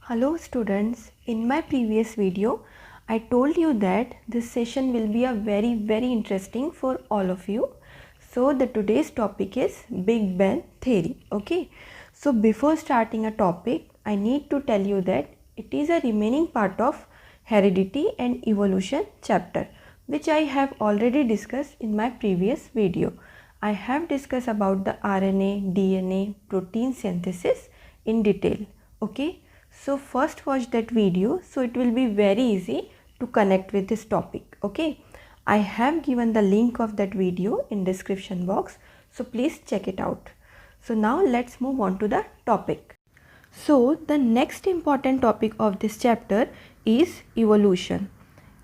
Hello students, in my previous video I told you that this session will be a very interesting for all of you. So the today's topic is Big Bang Theory. Okay, so before starting a topic I need to tell you that it is a remaining part of heredity and evolution chapter which I have already discussed in my previous video. I have discussed about the RNA, DNA, protein synthesis in detail. Okay, so first watch that video so it will be very easy to connect with this topic. Okay, I have given the link of that video in description box, so please check it out. So now let's move on to the topic. So the next important topic of this chapter is evolution.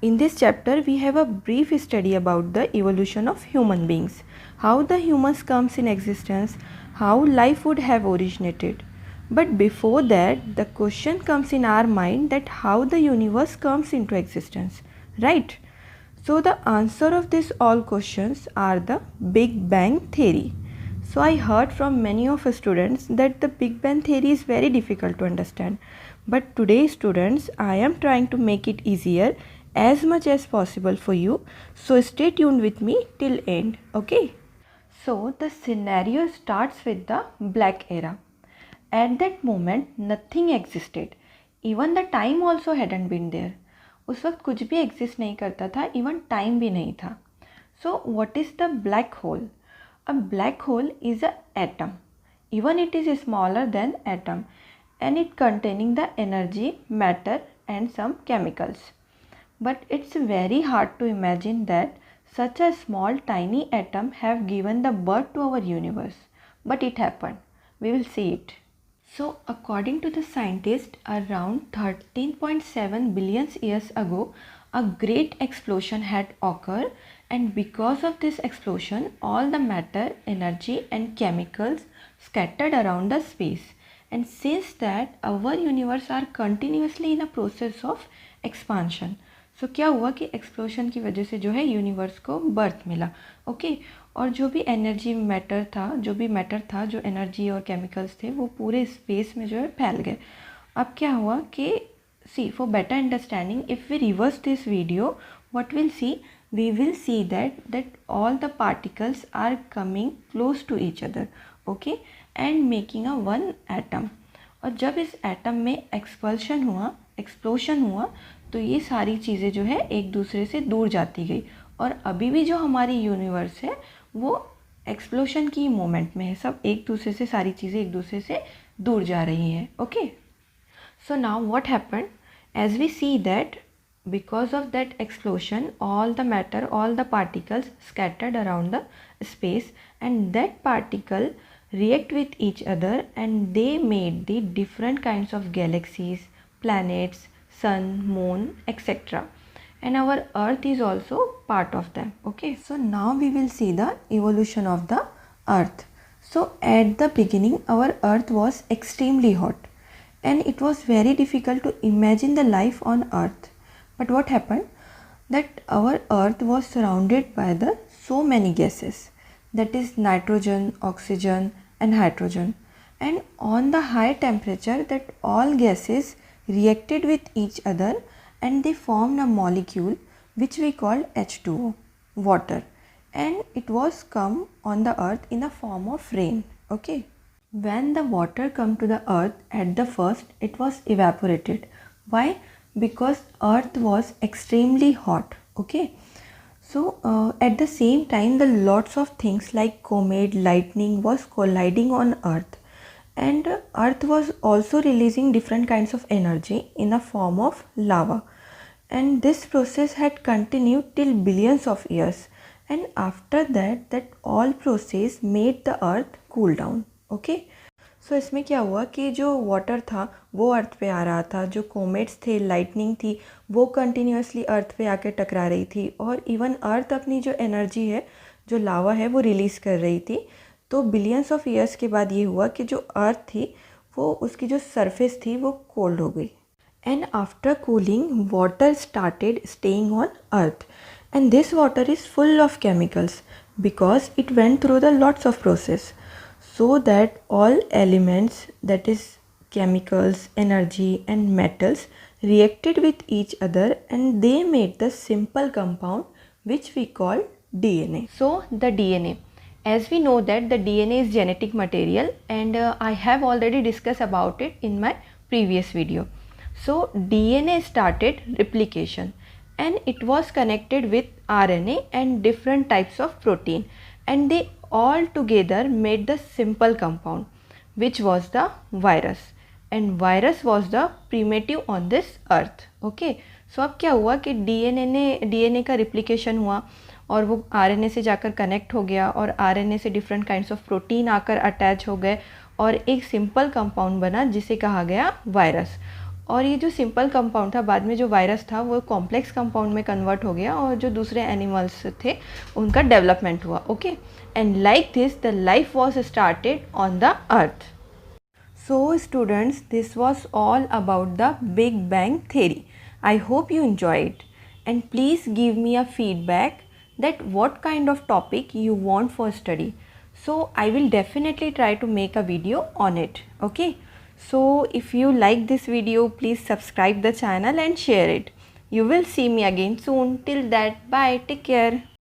In this chapter we have a brief study about the evolution of human beings, how the humans comes in existence, how life would have originated. But before that, the question comes in our mind that how the universe comes into existence, right? So the answer of these all questions are the Big Bang Theory. So I heard from many of students that the Big Bang Theory is very difficult to understand. But today students, I am trying to make it easier as much as possible for you. So stay tuned with me till end, okay? So the scenario starts with the Black Era. At that moment nothing existed. Even the time also hadn't been there. उस वक्त कुछ भी exist नहीं करता था, even time भी नहीं था. So what is the black hole? A black hole is a atom. Even it is smaller than atom and it containing the energy, matter and some chemicals. But it's very hard to imagine that such a small tiny atom have given the birth to our universe. But it happened. We will see it. So according to the scientists, around 13.7 billion years ago, a great explosion had occurred, and because of this explosion, all the matter, energy and chemicals scattered around the space. And since that, our universe are continuously in a process of expansion. So क्या हुआ कि explosion की वजह से जो है universe को birth मिला. ओके, और जो भी एनर्जी मैटर था, जो एनर्जी और केमिकल्स थे वो पूरे स्पेस में जो है फैल गए. अब क्या हुआ कि see for better understanding if we reverse this video what will see, we will see that all the particles are coming close to each other. Okay, and making a one atom. और जब इस atom में explosion हुआ तो ये सारी चीज़ें जो है एक दूसरे से दूर जाती गई. और अभी भी जो हमारी यूनिवर्स है वो एक्सप्लोशन की मोमेंट में है. सब एक दूसरे से, सारी चीज़ें एक दूसरे से दूर जा रही हैं. Okay, so now what happened, as we see that because of that explosion all the matter, all the particles scattered around the space, and that particle react with each other and they made the different kinds of galaxies, planets, sun, moon, etc. And our earth is also part of them. Okay, so now we will see the evolution of the earth. So at the beginning our earth was extremely hot and it was very difficult to imagine the life on earth. But what happened, that our earth was surrounded by the so many gases, that is nitrogen, oxygen and hydrogen. And on the high temperature that all gases reacted with each other and they formed a molecule which we call H2O, water, and it was come on the earth in the form of rain. Okay, when the water come to the earth at the first it was evaporated. Why? Because earth was extremely hot. Okay, so at the same time the lots of things like comet, lightning was colliding on earth, and earth was also releasing different kinds of energy in the form of lava, and this process had continued till billions of years, and after that all process made the earth cool down. Okay, सो इसमें क्या हुआ कि जो water था वो अर्थ पे आ रहा था, जो कोमेट्स थे, लाइटनिंग थी, वो कंटिन्यूसली अर्थ पे आके टकरा रही थी, और इवन अर्थ अपनी जो एनर्जी है, जो लावा है, वो रिलीज़ कर रही थी. तो बिलियंस ऑफ ईयर्स के बाद ये हुआ कि जो अर्थ थी वो, उसकी जो सरफेस थी वो कोल्ड हो गई. And after cooling water started staying on earth, and this water is full of chemicals because it went through the lots of process. So that all elements, that is chemicals, energy and metals reacted with each other and they made the simple compound which we call DNA. So the DNA, as we know that the DNA is genetic material, and I have already discussed about it in my previous video. So DNA started replication and it was connected with RNA and different types of protein, and they all together made the simple compound which was the virus, and virus was the primitive on this earth. Okay, so अब क्या हुआ कि DNA का replication हुआ और वो RNA से जाकर कनेक्ट हो गया और RNA से डिफरेंट काइंड्स ऑफ प्रोटीन आकर अटैच हो गए और एक सिंपल कंपाउंड बना जिसे कहा गया वायरस। और ये जो सिंपल कंपाउंड था बाद में जो वायरस था वो कॉम्प्लेक्स कंपाउंड में कन्वर्ट हो गया और जो दूसरे एनिमल्स थे उनका डेवलपमेंट हुआ। Okay, and like this the life was started on the earth. So students, this was all about the Big Bang theory. I hope you enjoy it, and please give me a feedback that what kind of topic you want for study. So I will definitely try to make a video on it. Okay, so if you like this video, please subscribe the channel and share it. You will see me again soon. Till that, bye, take care.